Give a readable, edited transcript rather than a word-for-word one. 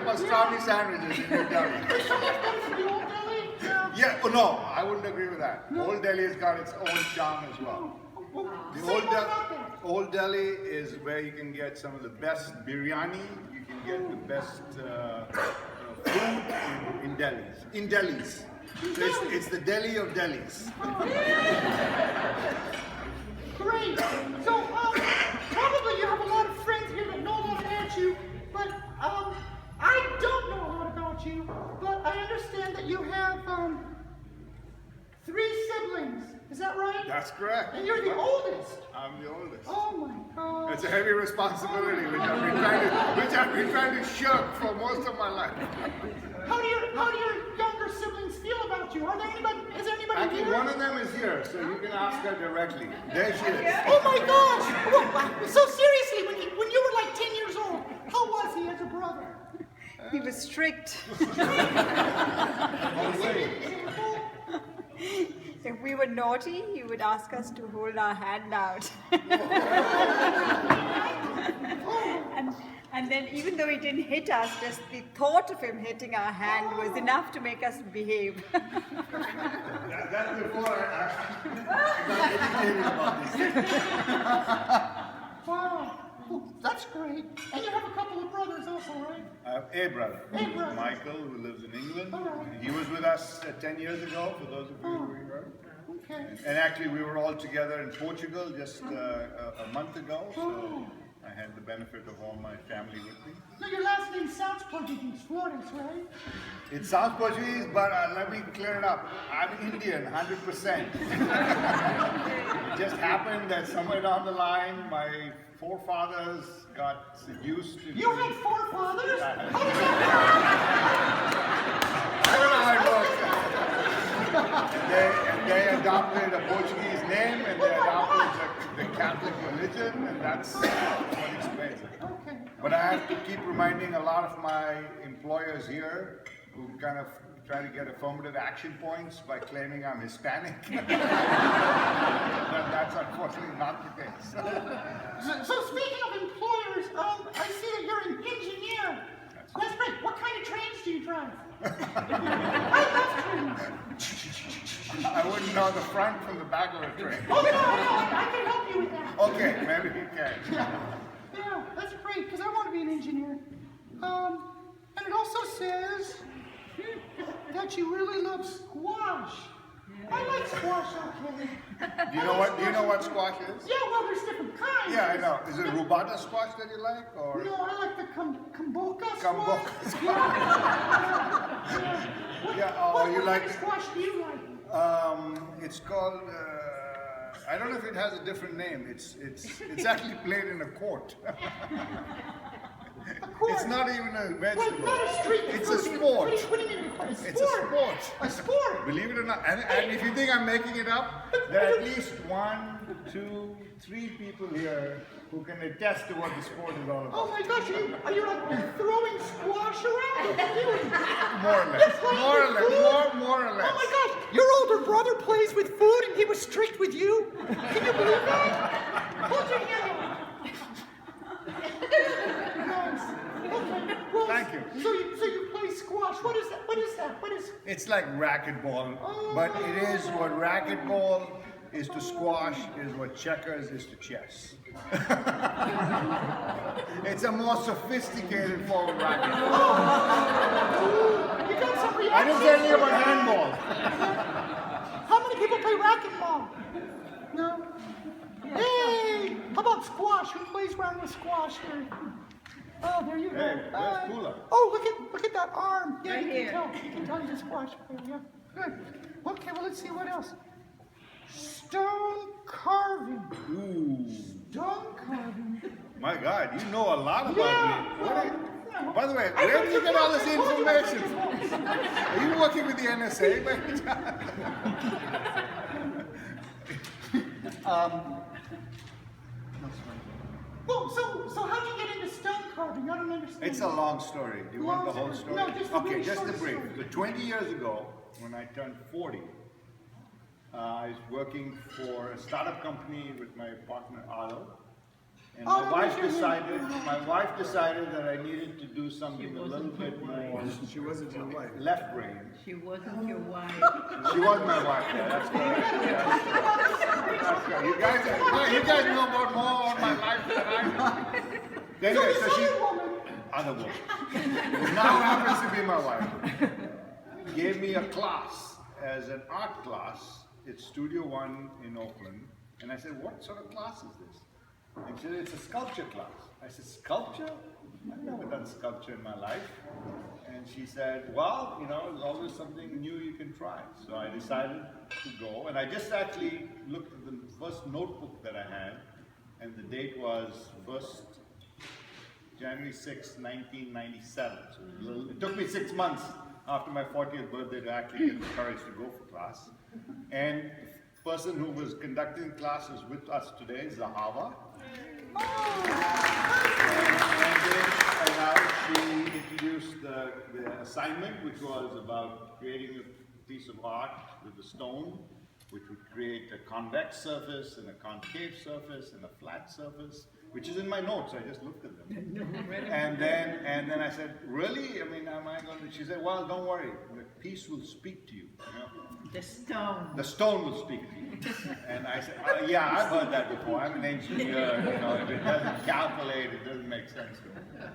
pastrami sandwiches in New Delhi. Is so much better than the old Delhi? Yeah, oh, no, I wouldn't agree with that. Old Delhi has got its own charm as well. The Say more about that. Old Delhi is where you can get some of the best biryani, you can get the best food in Delhi's. In Delhi's. So it's the Delhi of Delhi's. Great. So, probably you have a lot of friends here that know a lot about you, but I don't know a lot about you, but I understand that you have 3 siblings. Is that right? That's correct. And you're the oldest. I'm the oldest. Oh my God. It's a heavy responsibility, which I've been trying to shirk for most of my life. How do your younger siblings feel about you? Is there anybody Actually, here? one of them is here, so you can ask her directly. There she is. Oh my gosh! Well, so seriously, when you were like 10 years old, how was he as a brother? He was strict. If we were naughty, he would ask us to hold our hand out. And then even though he didn't hit us, just the thought of him hitting our hand was enough to make us behave. That's before I got educated about these things. Wow. Well, that's great. And you have a couple of brothers also, right? I have a brother, A brother. Michael, who lives in England. All right. He was with us 10 years ago, for those of you who remember. Okay. And actually, we were all together in Portugal just a month ago, so I had the benefit of all my family with me. Now your last name sounds Portuguese, Flores, right? It sounds Portuguese, but let me clear it up. I'm Indian, 100%. It just happened that somewhere down the line, my forefathers got seduced. You had 4 fathers? How does that I don't know how it works. And they adopted a Portuguese name, and they adopted the Catholic religion, and that's what explains it. Okay. But I have to keep reminding a lot of my employers here who kind of try to get affirmative action points by claiming I'm Hispanic. That's unfortunately not the case. So speaking of employers, I see that you're an engineer. That's great. What kind of trains do you drive? I love trains. I wouldn't know the front from the back of a train. Oh, no, I can help you with that. Okay, maybe you can. Yeah, that's great, because I want to be an engineer. And it also says that you really love squash. I like squash, okay. Do you know what squash is? Yeah, well, there's different kinds. Yeah, I know. Is it rubata squash that you like, or? No, I like the kamboka squash. Kamboka squash. What you like? kind of squash do you like? It's called. I don't know if it has a different name. It's actually played in a court. A court. It's not even a vegetable. Not a street It's a food. sport. What do you mean? A sport? It's a sport. A sport. Believe it or not. And if you think I'm making it up, there are at least 1, 2, 3 people here who can attest to what the sport is all Oh about. my gosh, are you like throwing squash around? What are you doing? More or less. You're playing More or with less. food? More or less. Oh my gosh, your older brother plays with food and he was strict with you? Can you believe that? Hold your hand out. Nice. Okay. Well, Thank you. So you play squash. What is that? It's like racquetball, but it is what racquetball is to squash is what checkers is to chess. It's a more sophisticated form of racquetball. You got some I reaction? didn't say anything about handball. How many people play racquetball? No? Hey! How about squash? Who plays around with squash here? Oh, there you go. Hey, where's Pula? Oh, look at that arm. Yeah, Right you here. can tell. You can tell he's a squash player. Yeah, good. Okay, well, let's see what else. Stone carving. Ooh, Stone carving. my God, you know a lot about Yeah. me. What are you- By the way, I where read did you your get all book. this I told you I read information your from? book. Are you working with the NSA by any chance? Well, so how'd you get into stone carving? I don't understand. It's a long story. Do you want the whole story? No, just a okay, very just short the brief. story. So 20 years ago, when I turned 40, I was working for a startup company with my partner Alo, And Oh, my no, wife sure, decided that I needed to do something a little bit more She wasn't your wife. left brain. She wasn't your wife. She was my wife, yeah, that's correct. Yeah, that's correct. You guys know about more of my life than I do. Anyway, so she, other woman, who now happens to be my wife, gave me a class as an art class at Studio One in Oakland. And I said, what sort of class is this? And she said, it's a sculpture class. I said, sculpture? I've never done sculpture in my life. And she said, well, you know, there's always something new you can try. So I decided to go. And I just actually looked at the first notebook that I had. And the date was 1st January 6, 1997. So it took me 6 months after my 40th birthday to actually get the courage to go for class. And the person who was conducting class is with us today, Zahava. And now she introduced the assignment, which was about creating a piece of art with a stone, which would create a convex surface and a concave surface and a flat surface, which is in my notes. I just looked at them. And then I said, really? I mean, am I going to? She said, well, don't worry. The piece will speak to you. You know? The stone. The stone will speak to you. And I said, yeah, I've heard that before. I'm an engineer. You know, if it doesn't calculate, it doesn't make sense to me.